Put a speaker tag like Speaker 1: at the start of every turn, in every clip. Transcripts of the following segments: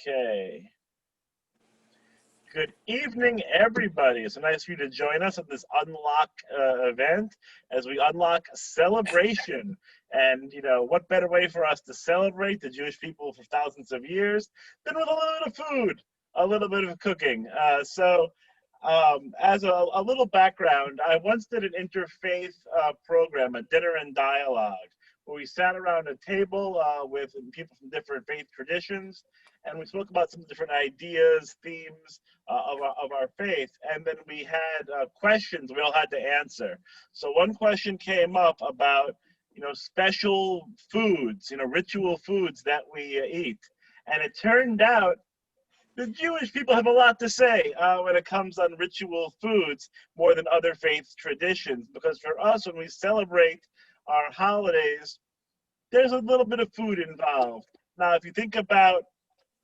Speaker 1: Okay. Good evening, everybody. It's nice for you to join us at this Unlock event as we unlock celebration. And, what better way for us to celebrate the Jewish people for thousands of years than with a little bit of food, a little bit of cooking. As a little background, I once did an interfaith program, a dinner and dialogue, where we sat around a table with people from different faith traditions, and we spoke about some different ideas, themes of our faith, and then we had questions we all had to answer. So one question came up about, special foods, ritual foods that we eat, and it turned out the Jewish people have a lot to say when it comes on ritual foods more than other faith traditions, because for us, when we celebrate our holidays, there's a little bit of food involved. Now, if you think about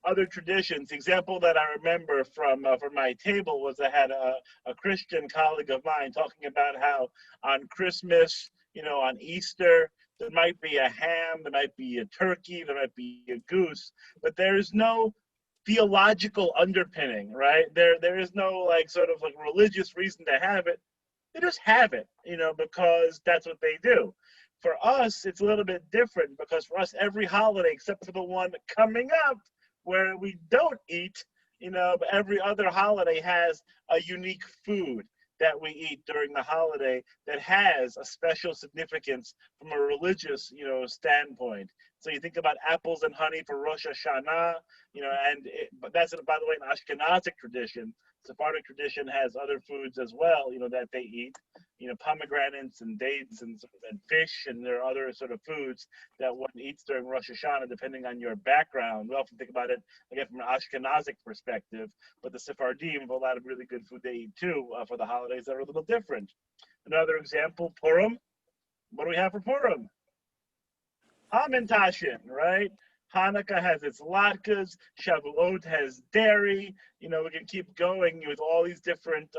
Speaker 1: other traditions, the example that I remember from my table was I had a Christian colleague of mine talking about how on Christmas, on Easter, there might be a ham, there might be a turkey, there might be a goose, but there is no theological underpinning, right? There is no sort of religious reason to have it. They just have it, because that's what they do. For us, it's a little bit different, because for us, every holiday, except for the one coming up where we don't eat, but every other holiday has a unique food that we eat during the holiday that has a special significance from a religious, standpoint. So you think about apples and honey for Rosh Hashanah, but that's, by the way, an Ashkenazic tradition. Sephardic tradition has other foods as well, that they eat, pomegranates and dates and fish, and there are other sort of foods that one eats during Rosh Hashanah, depending on your background. We often think about it, again, from an Ashkenazic perspective, but the Sephardim have a lot of really good food they eat too for the holidays that are a little different. Another example, Purim. What do we have for Purim? Hamantashen, right? Hanukkah has its latkes, Shavuot has dairy. We can keep going with all these different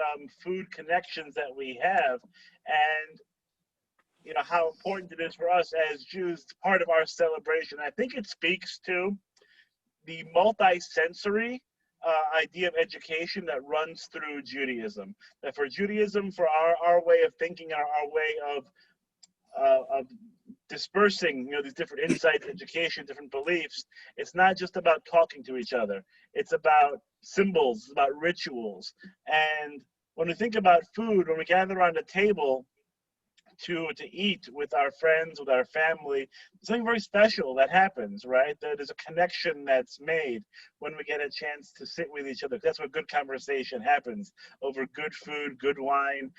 Speaker 1: food connections that we have. And, how important it is for us as Jews, it's part of our celebration. I think it speaks to the multi-sensory idea of education that runs through Judaism. That for Judaism, for our way of thinking, our way of dispersing, these different insights, education, different beliefs, it's not just about talking to each other. It's about symbols, it's about rituals. And when we think about food, when we gather around a table to eat with our friends, with our family, something very special that happens, right? There's a connection that's made when we get a chance to sit with each other. That's where good conversation happens, over good food, good wine.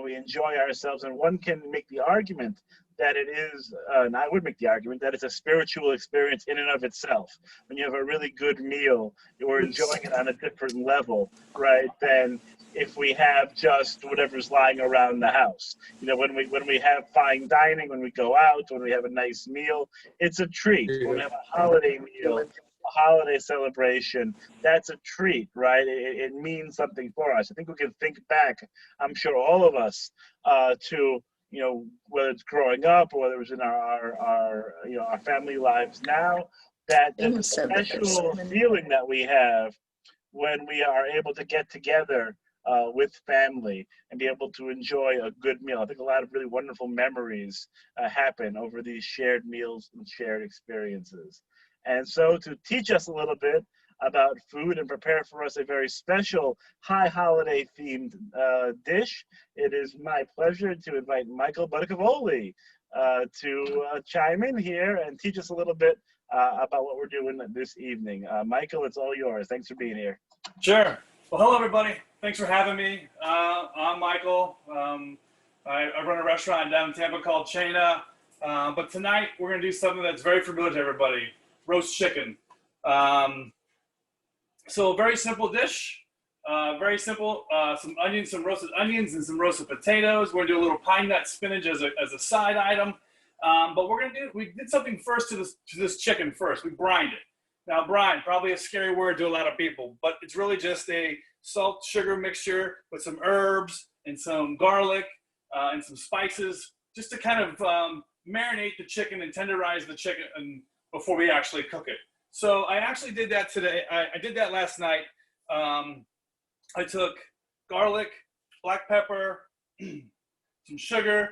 Speaker 1: We enjoy ourselves, and one can make the argument that it is, and I would make the argument that it's a spiritual experience in and of itself. When you have a really good meal, you're enjoying it on a different level, right, than if we have just whatever's lying around the house. When we have fine dining, when we go out, when we have a nice meal, it's a treat. When we have a holiday meal, a holiday celebration, that's a treat, right? It means something for us. I think we can think back, I'm sure all of us, to whether it's growing up or whether it was in our family lives now, that the special feeling that we have when we are able to get together with family and be able to enjoy a good meal. I think a lot of really wonderful memories happen over these shared meals and shared experiences. And so to teach us a little bit about food and prepare for us a very special high holiday themed dish, it is my pleasure to invite Michael Buttacavoli to chime in here and teach us a little bit about what we're doing this evening. Michael, it's all yours. Thanks for being here.
Speaker 2: Sure. Well, hello, everybody. Thanks for having me. I'm Michael. I run a restaurant down in Tampa called Chaina. But tonight, we're going to do something that's very familiar to everybody, roast chicken. So a very simple dish, very simple, some roasted onions and some roasted potatoes. We're gonna do a little pine nut spinach as a side item. But we did something first to this chicken first. We brined it. Now brine, probably a scary word to a lot of people, but it's really just a salt, sugar mixture with some herbs and some garlic and some spices, just to kind of marinate the chicken and tenderize the chicken before we actually cook it. So I actually did that today. I did that last night. I took garlic, black pepper, some sugar,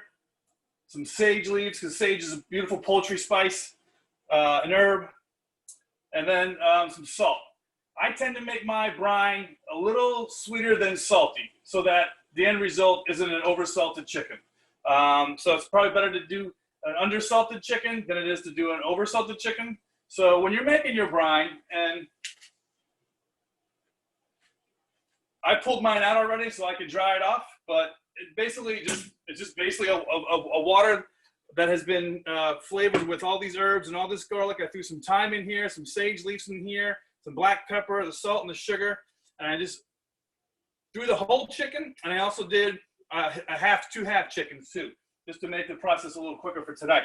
Speaker 2: some sage leaves, because sage is a beautiful poultry spice, an herb, and then some salt. I tend to make my brine a little sweeter than salty so that the end result isn't an oversalted chicken. So it's probably better to do an undersalted chicken than it is to do an oversalted chicken. So when you're making your brine, and I pulled mine out already so I could dry it off, but it's just basically a water that has been flavored with all these herbs and all this garlic. I threw some thyme in here, some sage leaves in here, some black pepper, the salt and the sugar, and I just threw the whole chicken, and I also did two half chickens too, just to make the process a little quicker for tonight.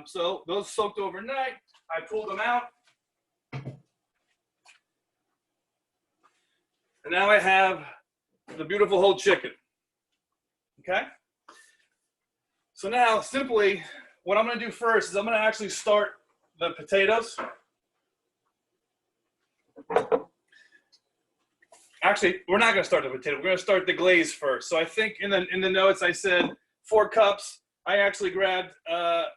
Speaker 2: So those soaked overnight. I pulled them out, and now I have the beautiful whole chicken. Okay. So now, simply, what I'm going to do first is I'm going to actually start the potatoes. Actually, we're not going to start the potato. We're going to start the glaze first. So I think in the notes I said 4 cups. I actually grabbed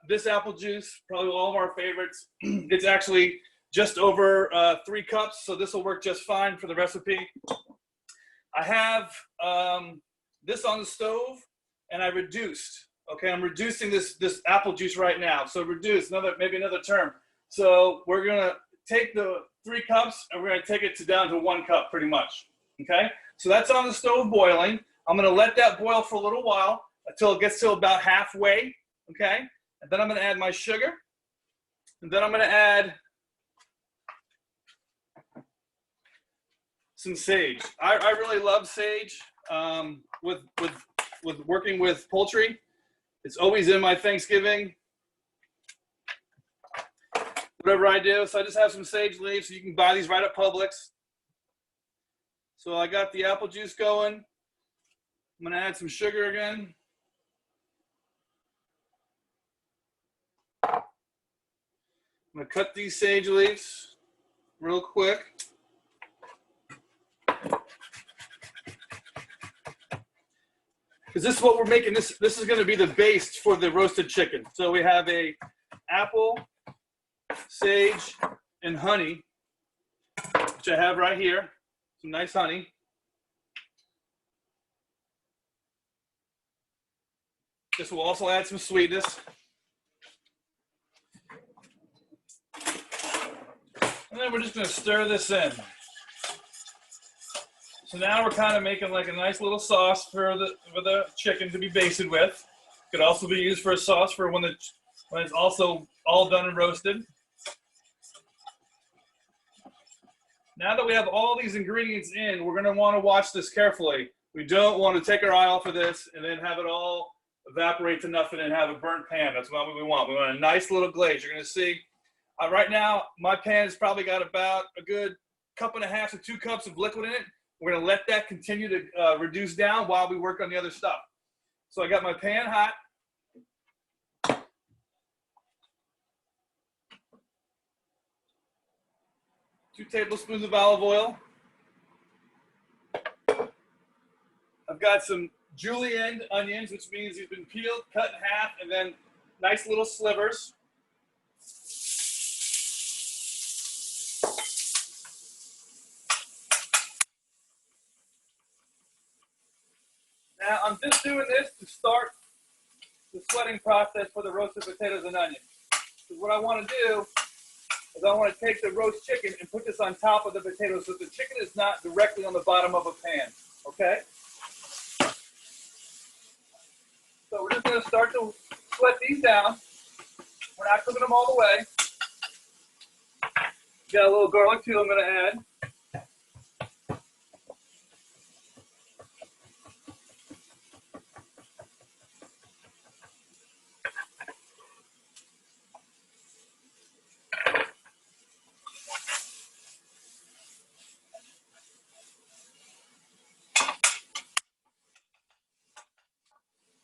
Speaker 2: this apple juice, probably all of our favorites. It's actually just over 3 cups, so this will work just fine for the recipe. I have this on the stove, and I reduced. Okay, I'm reducing this apple juice right now. So reduce, maybe another term. So we're gonna take the 3 cups and we're gonna take it down to 1 cup pretty much. Okay, so that's on the stove boiling. I'm gonna let that boil for a little while until it gets to about halfway. Okay, and then I'm gonna add my sugar, and then I'm gonna add some sage. I really love sage with working with poultry. It's always in my Thanksgiving, whatever I do. So I just have some sage leaves. So you can buy these right at Publix. So I got the apple juice going. I'm going to add some sugar again. I'm going to cut these sage leaves real quick. Because this is what we're making. This is going to be the base for the roasted chicken. So we have a apple, sage, and honey, which I have right here. Some nice honey. This will also add some sweetness. And then we're just going to stir this in. So now we're kind of making like a nice little sauce for the chicken to be basted with. Could also be used for a sauce for when it's also all done and roasted. Now that we have all these ingredients in, we're going to want to watch this carefully. We don't want to take our eye off of this and then have it all evaporate to nothing and have a burnt pan. That's what we want. We want a nice little glaze. You're going to see right now my pan's probably got about a good 1.5 cups to 2 cups of liquid in it. We're going to let that continue to reduce down while we work on the other stuff. So I got my pan hot. 2 tablespoons of olive oil. I've got some julienne onions, which means they've been peeled, cut in half, and then nice little slivers. Now, I'm just doing this to start the sweating process for the roasted potatoes and onions. Because what I want to do is I want to take the roast chicken and put this on top of the potatoes so the chicken is not directly on the bottom of a pan, okay? So we're just going to start to sweat these down. We're not cooking them all the way. Got a little garlic too I'm going to add.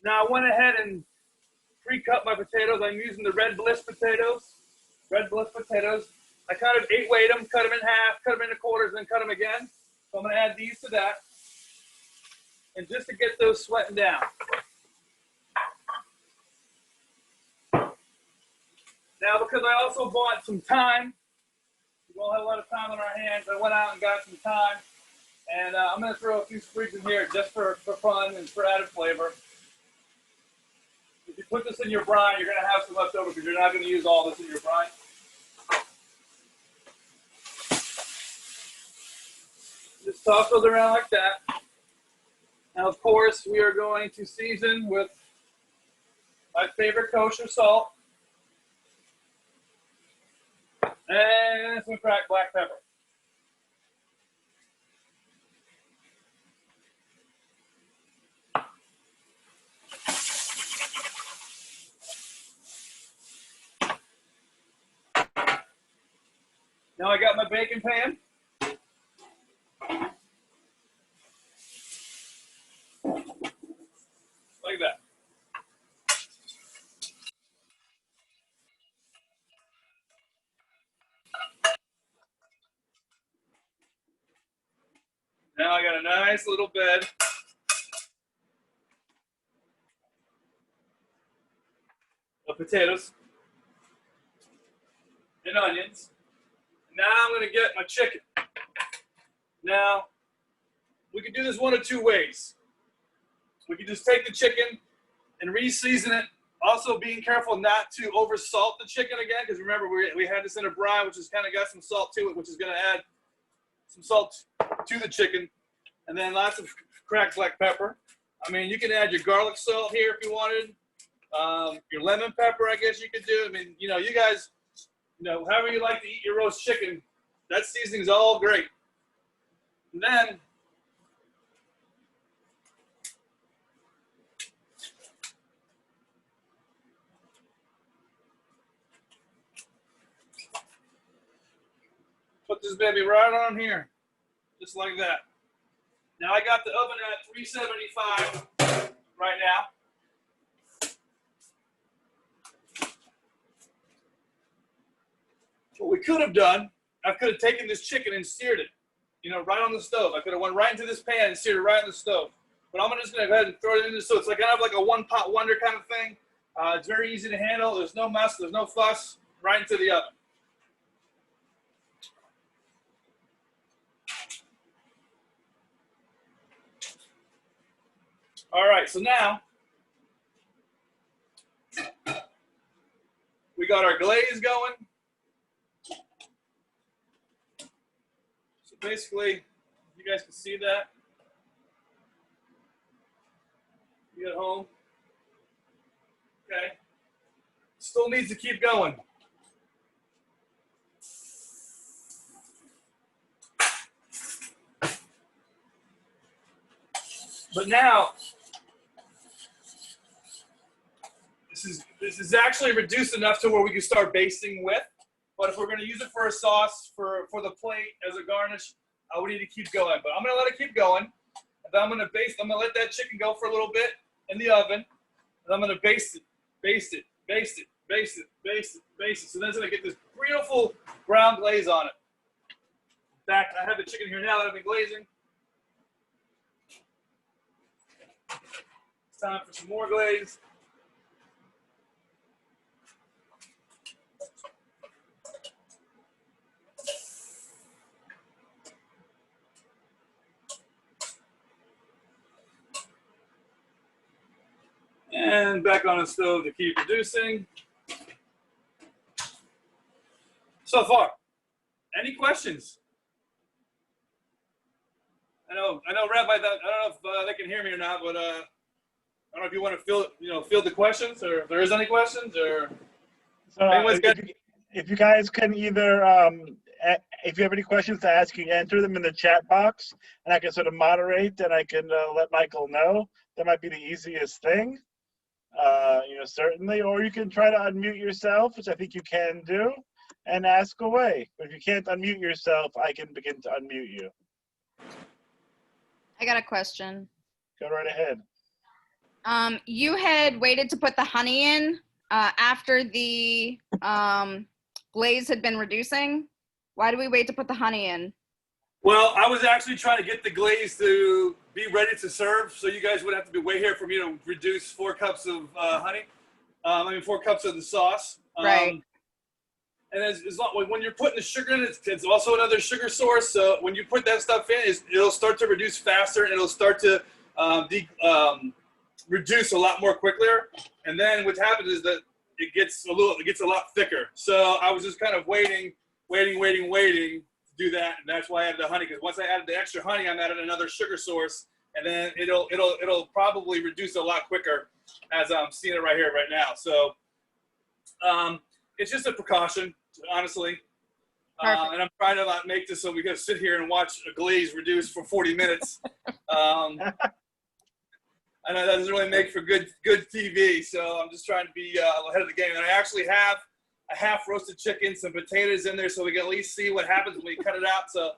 Speaker 2: Now I went ahead and pre-cut my potatoes. I'm using the Red Bliss potatoes. Red Bliss potatoes. I kind of 8-weight them, cut them in half, cut them into quarters, and then cut them again. So I'm going to add these to that. And just to get those sweating down. Now, because I also bought some time, we all have a lot of time on our hands, I went out and got some time. And I'm going to throw a few sprigs in here just for fun and for added flavor. If you put this in your brine, you're going to have some left over because you're not going to use all this in your brine. Just toss those around like that. Now, of course, we are going to season with my favorite kosher salt and some cracked black pepper. Now I got my baking pan. Like that. Now I got a nice little bed of potatoes and onions. Now I'm going to get my chicken. Now, we can do this one of two ways. We can just take the chicken and re-season it. Also being careful not to over-salt the chicken again, because remember, we had this in a brine, which has kind of got some salt to it, which is going to add some salt to the chicken. And then lots of cracked black pepper. I mean, you can add your garlic salt here if you wanted. Your lemon pepper, I guess you could do. I mean, you know, you guys, you know, however you like to eat your roast chicken, that seasoning's all great. And then put this baby right on here, just like that. Now I got the oven at 375 right now. What we could have done, I could have taken this chicken and seared it, you know, right on the stove. I could have went right into this pan and seared it right on the stove. But I'm just going to go ahead and throw it in so it's like kind of like a one-pot wonder kind of thing. It's very easy to handle. There's no mess. There's no fuss. Right into the oven. All right, so now we got our glaze going. So basically, you guys can see that. You at home. Okay. Still needs to keep going. But now, this is actually reduced enough to where we can start basting with. But if we're going to use it for a sauce, for the plate as a garnish, we need to keep going. But I'm going to let it keep going. And then I'm going to baste. I'm going to let that chicken go for a little bit in the oven. And I'm going to baste it, baste it, baste it, baste it, baste it, baste it. So then it's going to get this beautiful brown glaze on it. In fact, I have the chicken here now that I've been glazing. It's time for some more glaze. And back on the stove to keep reducing. So far, any questions? I know, Rabbi. I don't know if they can hear me or not, but I don't know if you want to field the questions, or if there is any questions, or
Speaker 1: so if you guys can either, if you have any questions to ask, you can enter them in the chat box, and I can sort of moderate, and I can let Michael know. That might be the easiest thing. Certainly, or you can try to unmute yourself, which I think you can do, and ask away. But if you can't unmute yourself, I can begin to unmute you.
Speaker 3: I got a question.
Speaker 1: Go right ahead.
Speaker 3: You had waited to put the honey in after the glaze had been reducing. Why do we wait to put the honey in?
Speaker 2: Well, I was actually trying to get the glaze to be ready to serve, so you guys would have to be way here for me to reduce 4 cups of honey. 4 cups of the sauce.
Speaker 3: Right.
Speaker 2: And as long, when you're putting the sugar in, it's also another sugar source. So when you put that stuff in, it'll start to reduce faster, and it'll start to reduce a lot more quicker. And then what happens is that it gets a lot thicker. So I was just kind of waiting to do that, and that's why I added the honey. Because once I added the extra honey, I'm adding another sugar source, and then it'll probably reduce a lot quicker, as I'm seeing it right here right now. So it's just a precaution, honestly. And I'm trying to not make this so we can sit here and watch a glaze reduce for 40 minutes. I know that doesn't really make for good TV, so I'm just trying to be ahead of the game. And I actually have a half roasted chicken, some potatoes in there, so we can at least see what happens when we cut it out. So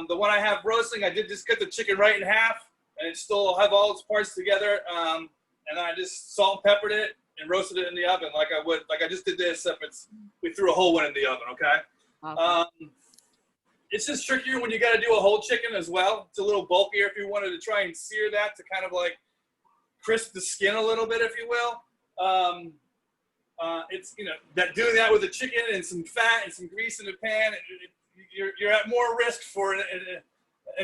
Speaker 2: the one I have roasting, I did just cut the chicken right in half, and it still have all its parts together. And then I just salt and peppered it and roasted it in the oven like I just did this, except we threw a whole one in the oven, okay?
Speaker 3: Awesome.
Speaker 2: It's just trickier when you got to do a whole chicken as well. It's a little bulkier if you wanted to try and sear that to kind of like crisp the skin a little bit, if you will. It's, that doing that with the chicken and some fat and some grease in the pan, you're at more risk for an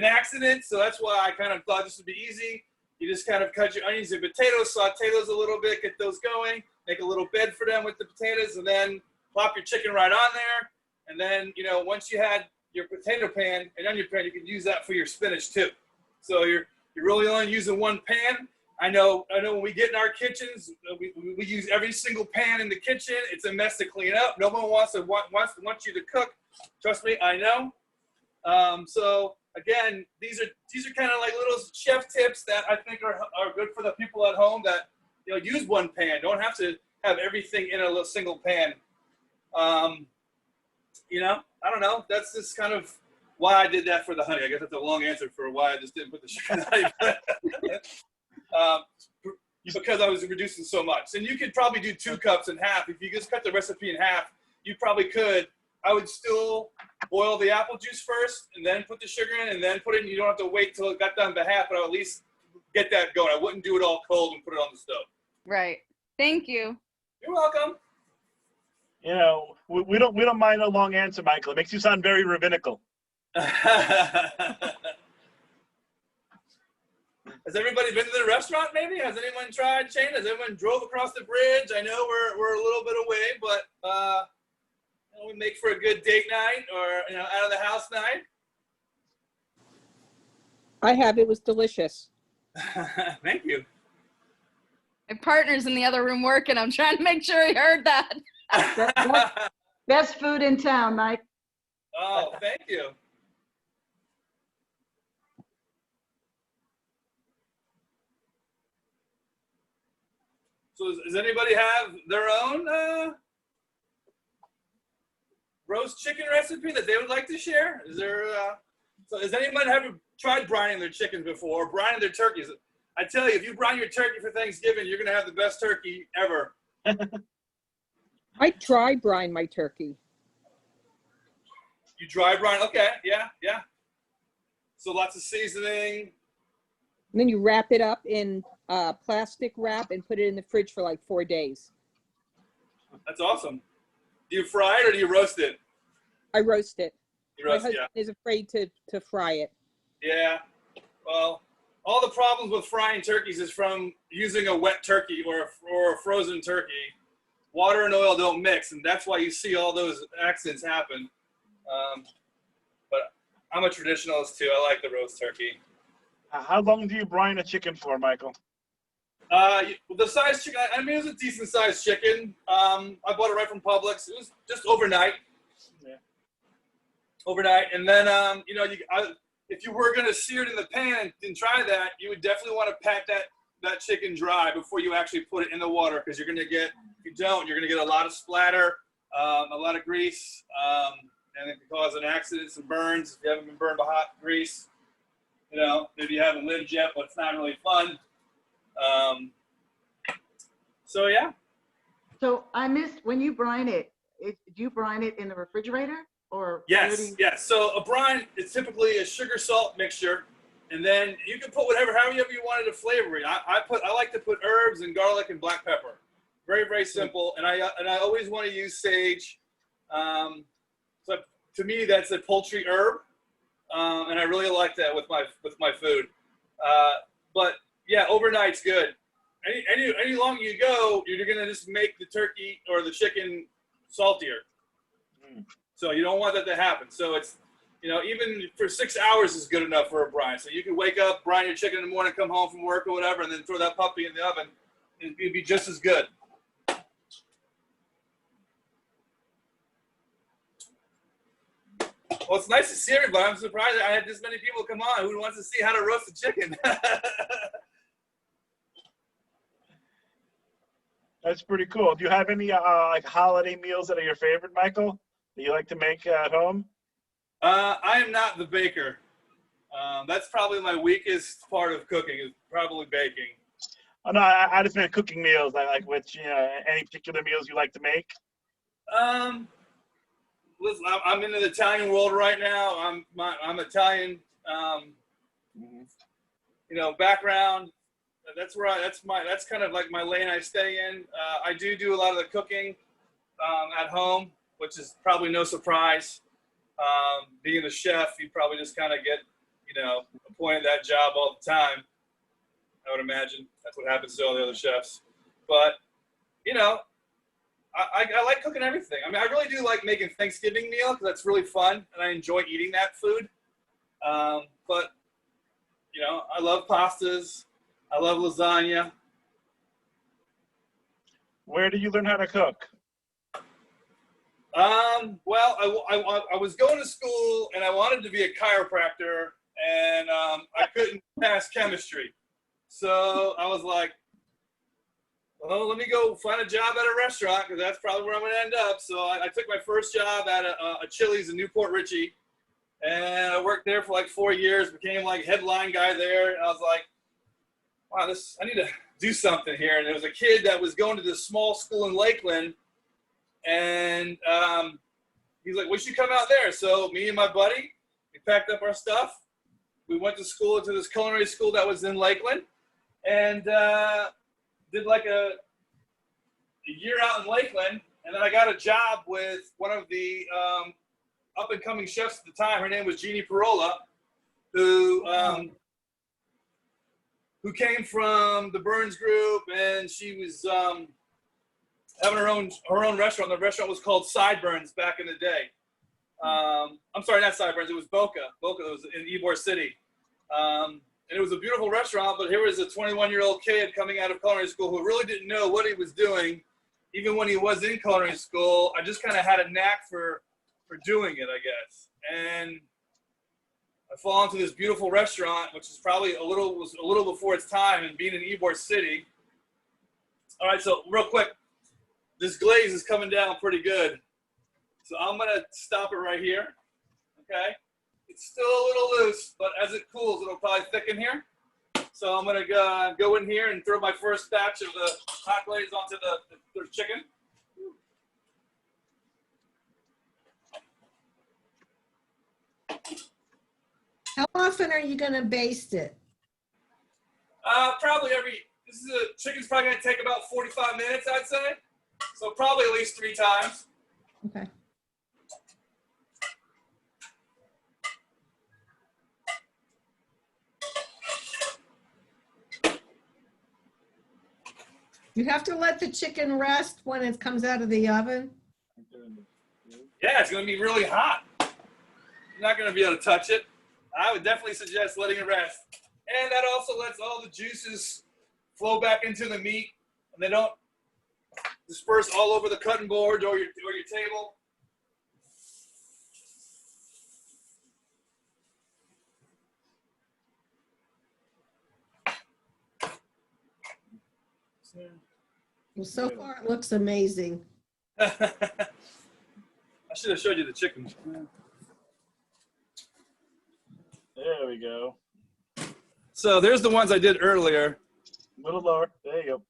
Speaker 2: accident. So that's why I kind of thought this would be easy. You just kind of cut your onions and potatoes, saute those a little bit, get those going, make a little bed for them with the potatoes, and then plop your chicken right on there. And then, once you had your potato pan and onion pan, you can use that for your spinach too. So you're really only using one pan. I know when we get in our kitchens, we use every single pan in the kitchen. It's a mess to clean up. No one wants you to cook. Trust me, I know. So again, these are kind of like little chef tips that I think are good for the people at home that use one pan. Don't have to have everything in a little single pan. I don't know. That's just kind of why I did that for the honey. I guess that's a long answer for why I just didn't put the sugar in the honey. Because I was reducing so much. And you could probably do 2 cups in half. If you just cut the recipe in half, you probably could. I would still boil the apple juice first and then put the sugar in and then put it in. You don't have to wait till it got done by half, but I'll at least get that going. I wouldn't do it all cold and put it on the stove.
Speaker 3: Right. Thank you.
Speaker 2: You're welcome.
Speaker 1: We don't mind a long answer, Michael. It makes you sound very rabbinical.
Speaker 2: Has everybody been to the restaurant maybe? Has anyone tried, Shane? Has anyone drove across the bridge? I know we're a little bit away, but we make for a good date night or out of the house night.
Speaker 4: I have. It was delicious.
Speaker 2: Thank you.
Speaker 3: My partner's in the other room working. I'm trying to make sure he heard that.
Speaker 5: Best food in town, Mike.
Speaker 2: Oh, thank you. So does anybody have their own roast chicken recipe that they would like to share? Is there? So has anyone ever tried brining their chickens before, or brining their turkeys? I tell you, if you brine your turkey for Thanksgiving, you're gonna have the best turkey ever.
Speaker 4: I dry brine my turkey.
Speaker 2: You dry brine? Okay, yeah. So lots of seasoning.
Speaker 4: And then you wrap it up in plastic wrap and put it in the fridge for like 4 days.
Speaker 2: That's awesome. Do you fry it or do you roast it?
Speaker 4: I roast it.
Speaker 2: You roast,
Speaker 4: my husband is afraid to fry it.
Speaker 2: Yeah. Well, all the problems with frying turkeys is from using a wet turkey or a frozen turkey. Water and oil don't mix, and that's why you see all those accidents happen. But I'm a traditionalist too. I like the roast turkey.
Speaker 1: How long do you brine a chicken for, Michael?
Speaker 2: The size chicken, I mean, it was a decent sized chicken. I bought it right from Publix. It was just overnight.
Speaker 1: Yeah.
Speaker 2: Overnight. And then, if you were going to sear it in the pan and try that, you would definitely want to pat that chicken dry before you actually put it in the water, because you're going to get, if you don't, you're going to get a lot of splatter, a lot of grease, and it can cause an accident, some burns if you haven't been burned by hot grease. Maybe you haven't lived yet, but it's not really fun. So yeah.
Speaker 5: So I missed when you brine it. Do you brine it in the refrigerator? Or
Speaker 2: Yes, yes. So a brine is typically a sugar salt mixture, and then you can put however you wanted to flavor it. I like to put herbs and garlic and black pepper. Very, very simple. And I always want to use sage. So to me, that's a poultry herb, and I really like that with my food. But yeah, overnight's good. Any longer you go, you're gonna just make the turkey or the chicken saltier. So you don't want that to happen. So it's, even for 6 hours is good enough for a brine. So you can wake up, brine your chicken in the morning, come home from work or whatever, and then throw that puppy in the oven. It'd be just as good. Well, it's nice to see everybody. I'm surprised I had this many people come on who wants to see how to roast a chicken.
Speaker 1: That's pretty cool. Do you have any like holiday meals that are your favorite, Michael, that you like to make at home?
Speaker 2: I am not the baker. That's probably my weakest part of cooking, is probably baking.
Speaker 1: Oh no, I just meant cooking meals. Like which any particular meals you like to make?
Speaker 2: Listen, I'm in the Italian world right now. I'm Italian, background. That's kind of like my lane I stay in. I do a lot of the cooking at home, which is probably no surprise. Being a chef, you probably just kind of get, appointed that job all the time. I would imagine that's what happens to all the other chefs. But, I like cooking everything. I mean, I really do like making Thanksgiving meal because that's really fun, and I enjoy eating that food. But, I love pastas. I love lasagna.
Speaker 1: Where did you learn how to cook?
Speaker 2: Well, I was going to school and I wanted to be a chiropractor, and I couldn't pass chemistry. So I was like, well, let me go find a job at a restaurant because that's probably where I'm going to end up. So I took my first job at a Chili's in Newport Richey, and I worked there for like 4 years, became like headline guy there. And I was like, wow, I need to do something here. And there was a kid that was going to this small school in Lakeland, and he's like, we should come out there. So me and my buddy, we packed up our stuff. We went to school, to this culinary school that was in Lakeland, and did like a year out in Lakeland. And then I got a job with one of the up-and-coming chefs at the time. Her name was Jeannie Parola, who came from the Burns Group, and she was having her own restaurant. The restaurant was called Sideburns back in the day. I'm sorry, not Sideburns. It was Boca. Boca was in Ybor City. And it was a beautiful restaurant, but here was a 21-year-old kid coming out of culinary school who really didn't know what he was doing. Even when he was in culinary school, I just kind of had a knack for doing it, I guess. And I fall into this beautiful restaurant, which is probably was a little before its time, and being in Ybor City. All right, so real quick, this glaze is coming down pretty good. So I'm gonna stop it right here, okay? It's still a little loose, but as it cools, it'll probably thicken here. So I'm gonna go in here and throw my first batch of the hot glaze onto the chicken.
Speaker 6: How often are you going to baste it?
Speaker 2: Probably chicken's probably gonna take about 45 minutes, I'd say. So probably at least 3 times.
Speaker 6: Okay. You have to let the chicken rest when it comes out of the oven?
Speaker 2: Yeah, it's gonna be really hot. You're not gonna be able to touch it. I would definitely suggest letting it rest. And that also lets all the juices flow back into the meat, and they don't disperse all over the cutting board or your table.
Speaker 6: Well, so far it looks amazing.
Speaker 2: I should have showed you the chicken.
Speaker 1: There we go.
Speaker 2: So there's the ones I did earlier.
Speaker 1: A little lower. There you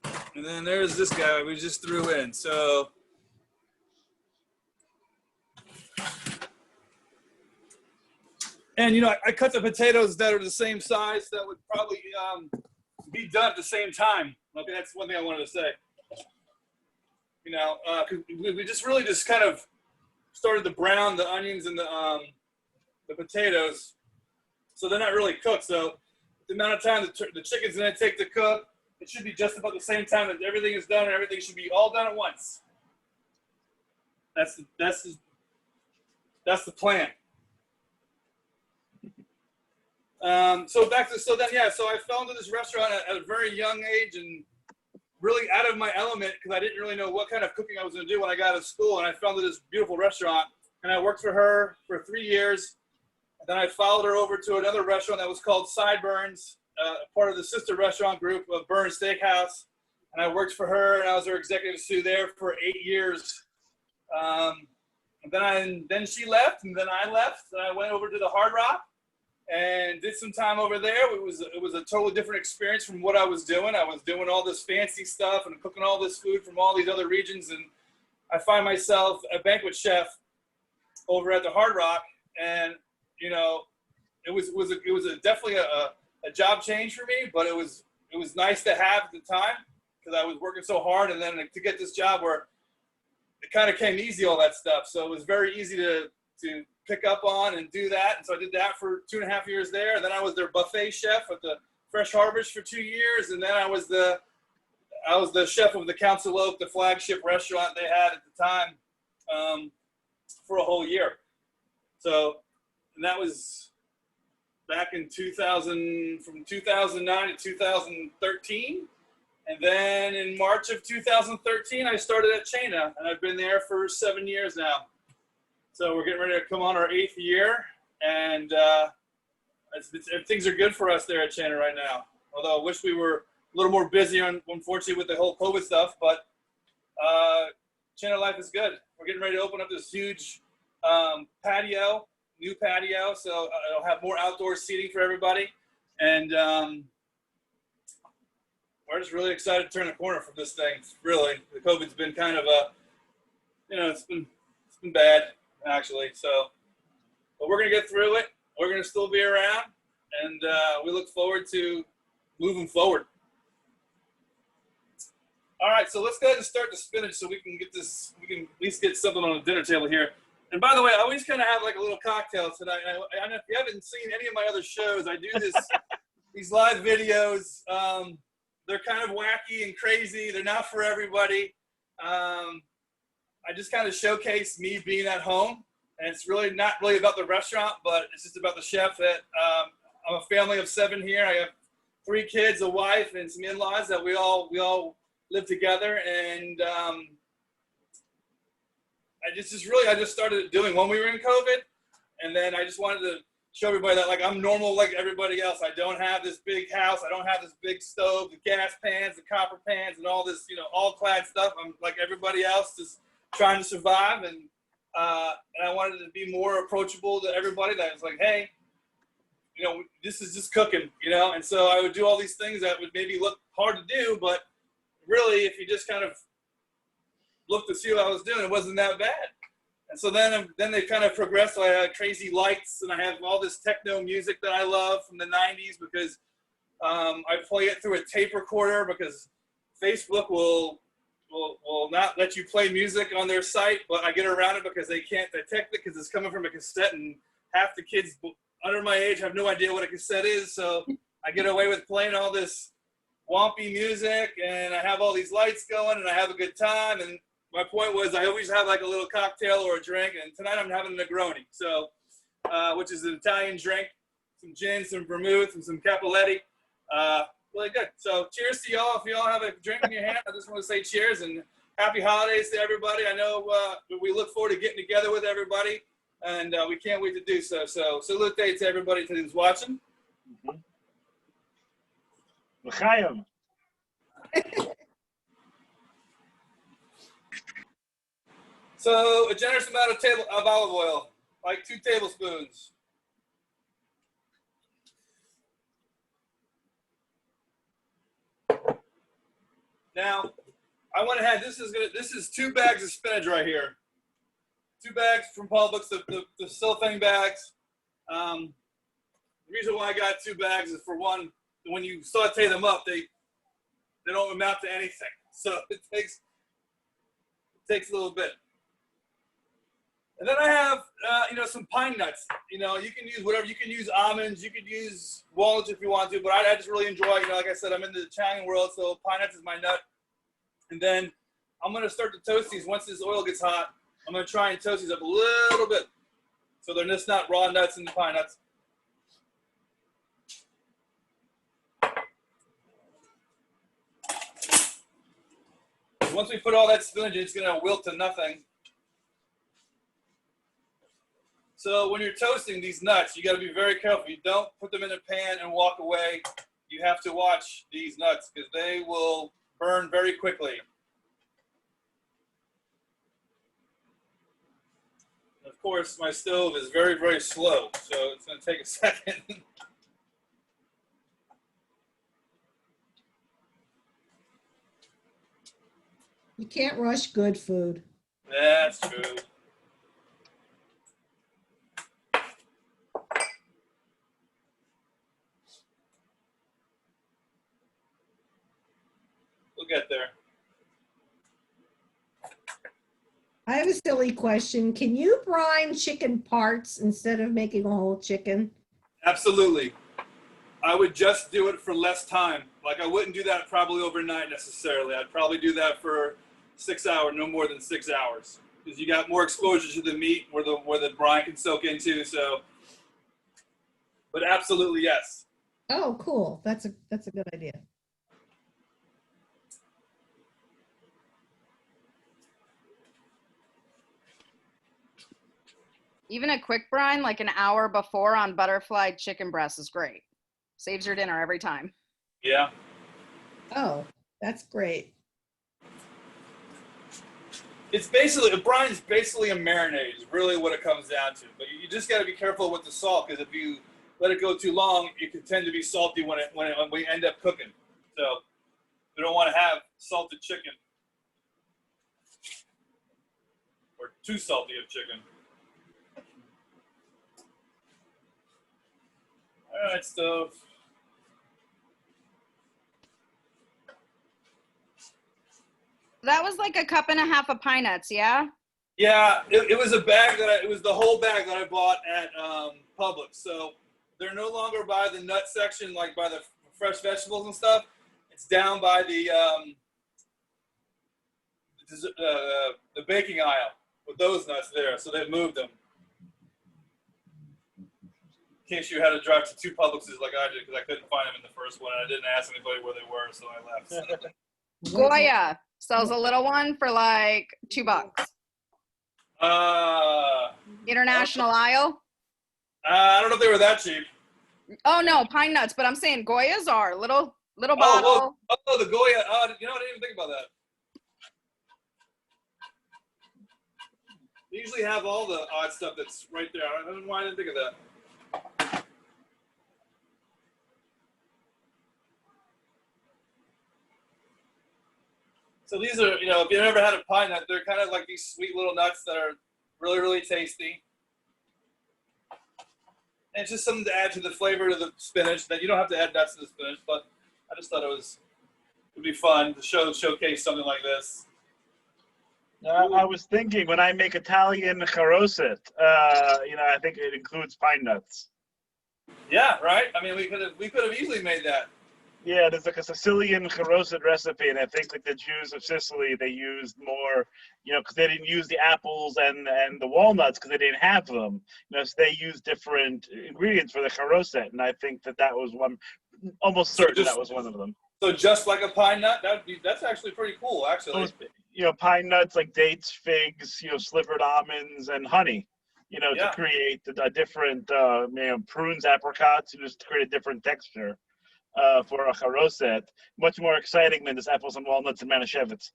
Speaker 1: go.
Speaker 2: And then there's this guy we just threw in. So And, you know, I cut the potatoes that are the same size that would probably be done at the same time. Okay, that's one thing I wanted to say. You know, 'cause we just really just kind of started to brown the onions and the potatoes, so they're not really cooked. So the amount of time the chicken's gonna take to cook, it should be just about the same time that everything is done, and everything should be all done at once. That's the plan. So I fell into this restaurant at a very young age and really out of my element because I didn't really know what kind of cooking I was going to do when I got out of school. And I fell into this beautiful restaurant, and I worked for her for 3 years. And then I followed her over to another restaurant that was called Sideburns, part of the sister restaurant group of Burns Steakhouse. And I worked for her, and I was her executive sous there for 8 years. And then she left, and then I left, and I went over to the Hard Rock and did some time over there. It was a totally different experience from what I was doing. I was doing all this fancy stuff and cooking all this food from all these other regions, and I find myself a banquet chef over at the Hard Rock, and you know, it was definitely a job change for me, but it was nice to have at the time because I was working so hard, and then to get this job where it kind of came easy, all that stuff. So it was very easy to pick up on and do that. And so I did that for 2.5 years there. And then I was their buffet chef at the Fresh Harvest for 2 years. And then I was the chef of the Council Oak, the flagship restaurant they had at the time, for a whole year. So, and that was back in from 2009 to 2013. And then in March of 2013, I started at Chaina, and I've been there for 7 years now. So we're getting ready to come on our 8th year, and things are good for us there at Chaina right now. Although I wish we were a little more busy, unfortunately, with the whole COVID stuff, but Chaina life is good. We're getting ready to open up this huge patio, new patio, so it'll have more outdoor seating for everybody. And we're just really excited to turn the corner from this thing. Really, the COVID's been kind of it's been bad actually. So, but we're gonna get through it. We're gonna still be around, and we look forward to moving forward. All right, so let's go ahead and start the spinach so we can get this. We can at least get something on the dinner table here. And by the way, I always kind of have like a little cocktail tonight. I know if you haven't seen any of my other shows, I do these live videos. They're kind of wacky and crazy. They're not for everybody. I just kind of showcase me being at home, and it's really not really about the restaurant, but it's just about the chef. That I'm a family of 7 here. I have 3 kids, a wife, and some in-laws that we all live together. And I just started doing when we were in COVID, and then I just wanted to show everybody that like I'm normal like everybody else. I don't have this big house. I don't have this big stove, the gas pans, the copper pans, and all this, all clad stuff. I'm like everybody else, just trying to survive. And I wanted to be more approachable to everybody. That was like, hey, this is just cooking, And so I would do all these things that would maybe look hard to do, but really, if you just kind of looked to see what I was doing, it wasn't that bad. And so then they kind of progressed. So I had crazy lights, and I have all this techno music that I love from the 90s because I play it through a tape recorder because Facebook will not let you play music on their site, but I get around it because they can't detect it because it's coming from a cassette, and half the kids under my age have no idea what a cassette is. So I get away with playing all this wompy music, and I have all these lights going, and I have a good time. And my point was I always have like a little cocktail or a drink, and tonight I'm having a Negroni, so which is an Italian drink, some gin, some vermouth, and some Capoletti. Really good. So cheers to y'all. If y'all have a drink in your hand, I just want to say cheers and happy holidays to everybody. I know we look forward to getting together with everybody, and we can't wait to do so. So salute to everybody who's watching.
Speaker 1: L'chaim.
Speaker 2: So a generous amount of olive oil, like 2 tablespoons. Now, I went ahead. This is 2 bags of spinach right here. 2 bags from Paul Books, the cellophane bags. reason why I got 2 bags is, for one, when you saute them up, they don't amount to anything. So it takes a little bit. And then I have, some pine nuts. You can use whatever. You can use almonds. You could use walnuts if you want to. But I just really enjoy, like I said, I'm into the Italian world, so pine nuts is my nut. And then I'm going to start to toast these once this oil gets hot. I'm going to try and toast these up a little bit, so they're just not raw nuts and pine nuts. Once we put all that spinach in, it's going to wilt to nothing. So when you're toasting these nuts, you got to be very careful. You don't put them in a pan and walk away. You have to watch these nuts because they will burn very quickly. Of course, my stove is very, very slow, so it's going to take a second.
Speaker 6: You can't rush good food.
Speaker 2: That's true. We'll get there.
Speaker 6: I have a silly question. Can you brine chicken parts instead of making a whole chicken?
Speaker 2: Absolutely. I would just do it for less time. Like, I wouldn't do that probably overnight necessarily. I'd probably do that for 6 hours, no more than 6 hours, because you got more exposure to the meat where the brine can soak into. So, but absolutely yes.
Speaker 6: Oh, cool. That's a good idea.
Speaker 3: Even a quick brine, like an hour before on butterfly chicken breast, is great. Saves your dinner every time.
Speaker 2: Yeah.
Speaker 6: Oh, that's great.
Speaker 2: It's basically, a brine's basically a marinade is really what it comes down to. But you just got to be careful with the salt, because if you let it go too long, it can tend to be salty when we end up cooking. So we don't want to have salted chicken or too salty of chicken. All right, stove.
Speaker 3: That was like 1.5 cups of pine nuts, yeah?
Speaker 2: Yeah, it was a bag it was the whole bag that I bought at Publix. So they're no longer by the nut section, like by the fresh vegetables and stuff. It's down by the baking aisle with those nuts there. So they've moved them. In case you had to drive to 2 Publixes like I did, because I couldn't find them in the first one, and I didn't ask anybody where they were, so I left.
Speaker 3: Goya sells a little one for like $2. International aisle.
Speaker 2: I don't know if they were that cheap.
Speaker 3: Oh no, pine nuts, but I'm saying Goyas are little bottle.
Speaker 2: Oh, the Goya. I didn't even think about that. They usually have all the odd stuff that's right there. I don't know why I didn't think of that. So these are, if you've never had a pine nut, they're kind of like these sweet little nuts that are really, really tasty. And it's just something to add to the flavor of the spinach. That you don't have to add nuts to the spinach, but I just thought it would be fun to showcase something like this.
Speaker 1: I was thinking, when I make Italian charoset, I think it includes pine nuts.
Speaker 2: Yeah, right. I mean, we could have easily made that.
Speaker 1: Yeah, there's like a Sicilian charoset recipe, and I think like the Jews of Sicily, they used more, because they didn't use the apples and the walnuts because they didn't have them. So they used different ingredients for the charoset, and I think that was one, almost certain that was one of them.
Speaker 2: So just like a pine nut, that's actually pretty cool, actually.
Speaker 1: Pine nuts, like dates, figs, slivered almonds, and honey. To create a different, prunes, apricots, just to create a different texture. For a charoset, much more exciting than this apples and walnuts and Manischewitz.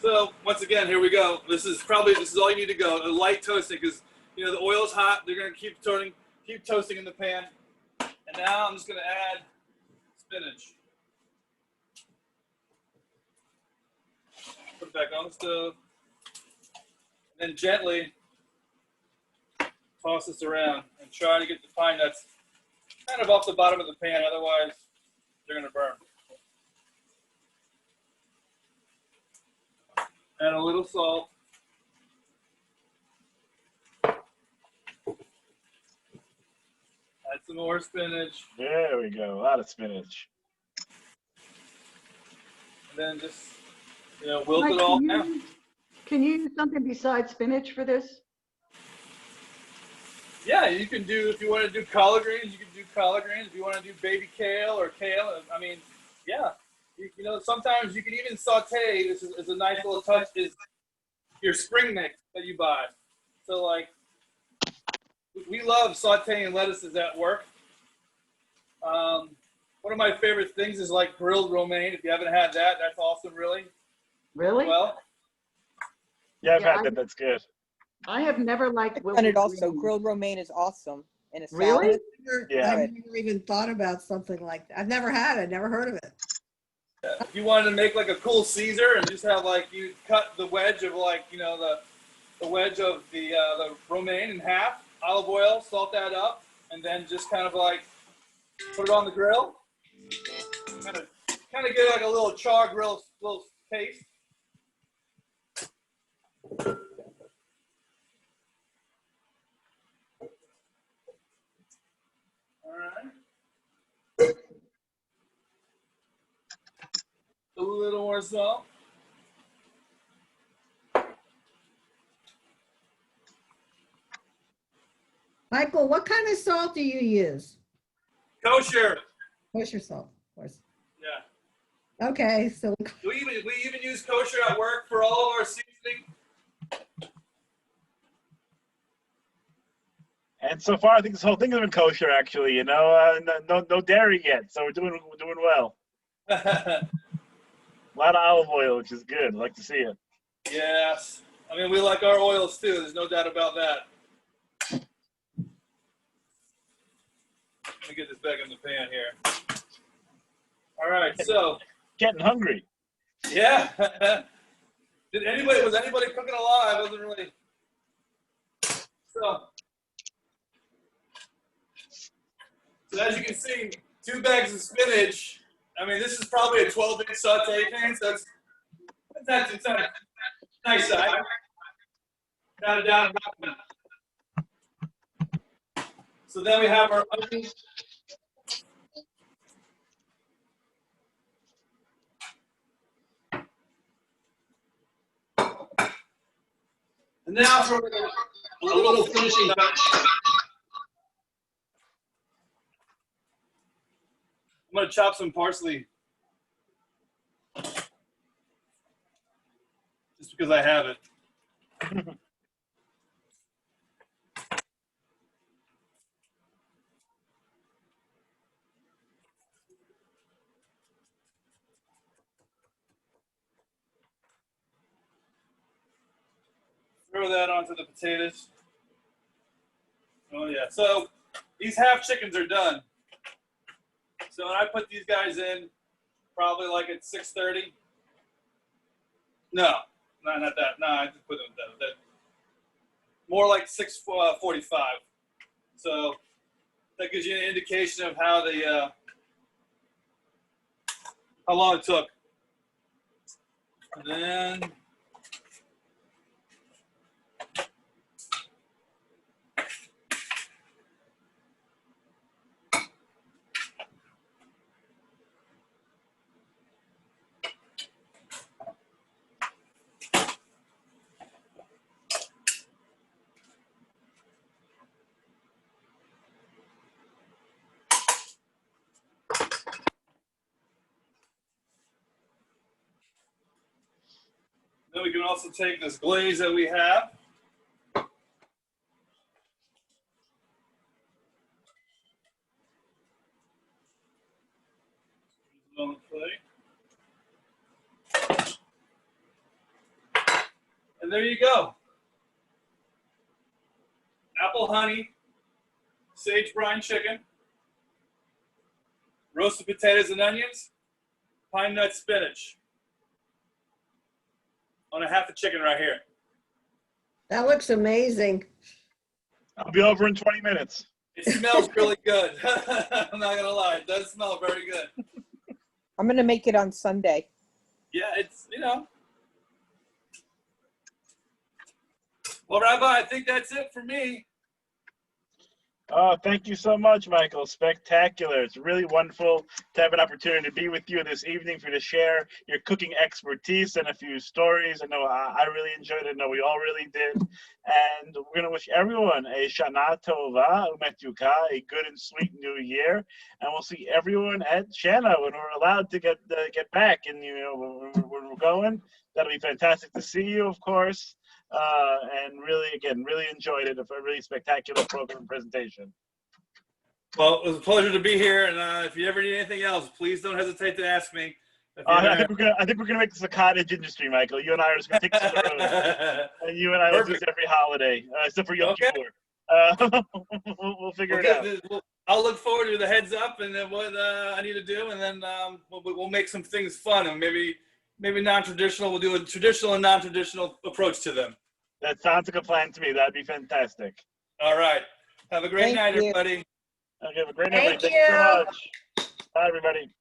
Speaker 2: So once again, here we go. This is all you need to go. A light toasting, because the oil's hot. They're gonna keep toasting in the pan. And now I'm just gonna add spinach. Put it back on the stove. And then gently toss this around and try to get the pine nuts kind of off the bottom of the pan. Otherwise, they're going to burn. Add a little salt. Add some more spinach.
Speaker 1: There we go. A lot of spinach.
Speaker 2: And then just, wilt
Speaker 5: Mike,
Speaker 2: it all down.
Speaker 5: can you use something besides spinach for this?
Speaker 2: Yeah, you can do, if you want to do collard greens, you can do collard greens. If you want to do baby kale or kale, I mean, yeah. Sometimes you can even saute. This is a nice little touch, is your spring mix that you buy. So, like, we love sauteing lettuces at work. One of my favorite things is like grilled romaine. If you haven't had that, that's awesome, really.
Speaker 5: Really?
Speaker 2: Well,
Speaker 1: Yeah, I've
Speaker 5: Yeah,
Speaker 1: had that. That's good.
Speaker 5: I have never liked
Speaker 4: I've done
Speaker 5: wilted
Speaker 4: it also.
Speaker 5: greens.
Speaker 4: Grilled romaine is awesome in a
Speaker 5: Really?
Speaker 4: salad.
Speaker 1: Yeah.
Speaker 6: I've never even thought about something like that. I've never had it, never heard of it.
Speaker 2: if you wanted to make like a cool Caesar and just have like, you cut the wedge of like, the wedge of the romaine in half, olive oil, salt that up, and then just kind of like put it on the grill. Kind of get like a little char grill little taste. All right. A little more salt.
Speaker 6: Michael, what kind of salt do you use?
Speaker 2: Kosher.
Speaker 6: Kosher salt, of course.
Speaker 2: Yeah.
Speaker 6: Okay, so
Speaker 2: We even use kosher at work for all of our seasoning.
Speaker 1: And so far, I think this whole thing has been kosher. Actually, no dairy yet, so we're doing well. A lot of olive oil, which is good. I like to see it.
Speaker 2: Yes. I mean, we like our oils too. There's no doubt about that. Let me get this back in the pan here. All right, so
Speaker 1: Getting hungry.
Speaker 2: yeah. Was anybody cooking a lot? I wasn't really. So as you can see, 2 bags of spinach. I mean, this is probably a 12-inch saute pan, so it's a nice size. Down and down. So then we have our onions. And now for a little finishing touch. I'm going to chop some parsley. Just because I have it. Throw that onto the potatoes. Oh yeah, so these half chickens are done. So I put these guys in probably like at 6:30. No, not that. No, I just put them that. More like 6:45. So that gives you an indication of how how long it took. And then we can also take this glaze that we have. On the plate. And there you go. Apple honey, sage brine chicken, roasted potatoes and onions, pine nut spinach. On a half a chicken right here.
Speaker 6: that looks amazing.
Speaker 1: I'll be over in 20 minutes.
Speaker 2: It smells really good. I'm not gonna lie, it does smell very good.
Speaker 4: I'm gonna make it on Sunday.
Speaker 2: Yeah, it's Well, Rabbi, I think that's it for me.
Speaker 1: Oh, thank you so much, Michael. Spectacular. It's really wonderful to have an opportunity to be with you this evening for you to share your cooking expertise and a few stories. I know I really enjoyed it. I know we all really did. And we're going to wish everyone a Shana Tova, Umetuka, a good and sweet new year. And we'll see everyone at Shana when we're allowed to get back. And, when we're going, that'll be fantastic to see you, of course. And really, again, really enjoyed it. A really spectacular program presentation.
Speaker 2: Well, it was a pleasure to be here. And if you ever need anything else, please don't hesitate to ask me.
Speaker 1: I think we're gonna make this a cottage industry, Michael. You and I are just gonna take this on the road, and you and I will do this every holiday, except for Yom Kippur. We'll figure it out.
Speaker 2: I'll look forward to the heads up and then what I need to do, and then we'll make some things fun and maybe non-traditional. We'll do a traditional and non-traditional approach to them.
Speaker 1: That sounds like a plan to me. That'd be fantastic.
Speaker 2: All right. Have a great
Speaker 4: Thank
Speaker 2: night,
Speaker 4: you.
Speaker 2: everybody.
Speaker 1: Okay, have a great night.
Speaker 6: Thank
Speaker 1: Thank you so
Speaker 6: you.
Speaker 1: much. Bye, everybody.